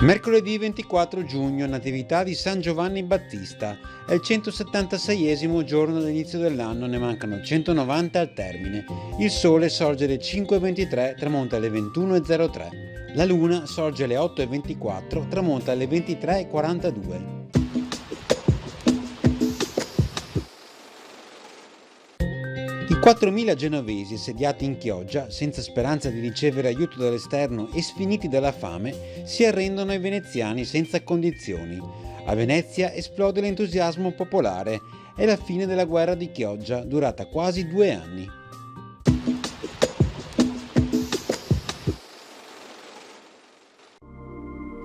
Mercoledì 24 giugno, Natività di San Giovanni Battista. È il 176esimo giorno dell'inizio dell'anno, ne mancano 190 al termine. Il sole sorge alle 5:23, tramonta alle 21:03. La luna sorge alle 8:24, tramonta alle 23:42. I 4.000 genovesi sediati in Chioggia, senza speranza di ricevere aiuto dall'esterno e sfiniti dalla fame, si arrendono ai veneziani senza condizioni. A Venezia esplode l'entusiasmo popolare. È la fine della guerra di Chioggia, durata quasi 2 anni.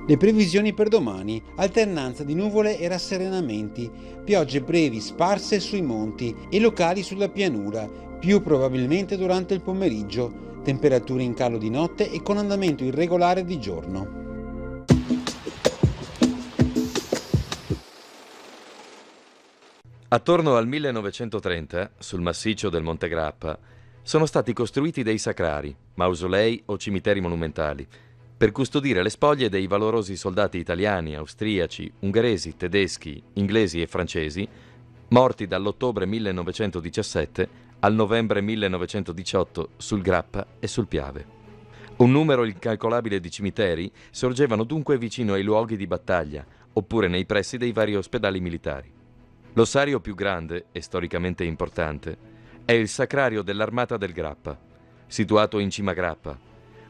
Le previsioni per domani: alternanza di nuvole e rasserenamenti, piogge brevi sparse sui monti e locali sulla pianura, più probabilmente durante il pomeriggio, temperature in calo di notte e con andamento irregolare di giorno. Attorno al 1930, sul massiccio del Monte Grappa, sono stati costruiti dei sacrari, mausolei o cimiteri monumentali, per custodire le spoglie dei valorosi soldati italiani, austriaci, ungheresi, tedeschi, inglesi e francesi, morti dall'ottobre 1917 al novembre 1918 sul Grappa e sul Piave. Un numero incalcolabile di cimiteri sorgevano dunque vicino ai luoghi di battaglia, oppure nei pressi dei vari ospedali militari. L'ossario più grande e storicamente importante è il Sacrario dell'Armata del Grappa, situato in cima Grappa,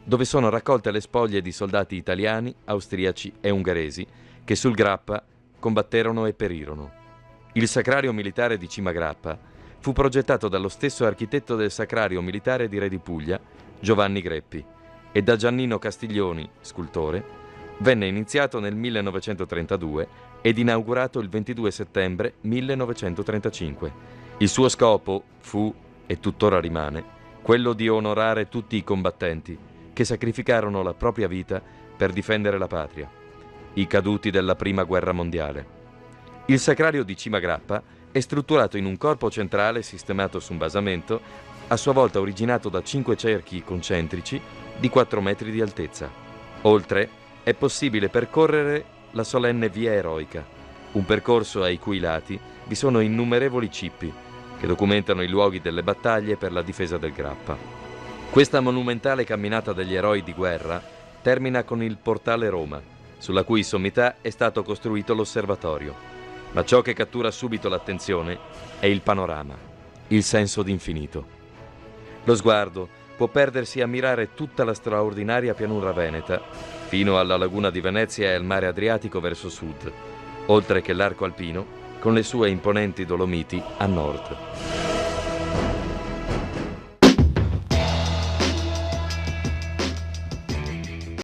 dove sono raccolte le spoglie di soldati italiani, austriaci e ungheresi che sul Grappa combatterono e perirono. Il Sacrario militare di Cima Grappa fu progettato dallo stesso architetto del Sacrario militare di Re di Puglia, Giovanni Greppi, e da Giannino Castiglioni, scultore. Venne iniziato nel 1932 ed inaugurato il 22 settembre 1935. Il suo scopo fu, e tuttora rimane, quello di onorare tutti i combattenti che sacrificarono la propria vita per difendere la patria, i caduti della Prima Guerra Mondiale. Il Sacrario di Cima Grappa è strutturato in un corpo centrale sistemato su un basamento, a sua volta originato da 5 cerchi concentrici di 4 metri di altezza. Oltre, è possibile percorrere la solenne Via Eroica, un percorso ai cui lati vi sono innumerevoli cippi che documentano i luoghi delle battaglie per la difesa del Grappa. Questa monumentale camminata degli eroi di guerra termina con il Portale Roma, sulla cui sommità è stato costruito l'osservatorio. Ma ciò che cattura subito l'attenzione è il panorama, il senso d'infinito. Lo sguardo può perdersi a mirare tutta la straordinaria pianura veneta, fino alla laguna di Venezia e al mare Adriatico verso sud, oltre che l'arco alpino, con le sue imponenti Dolomiti a nord.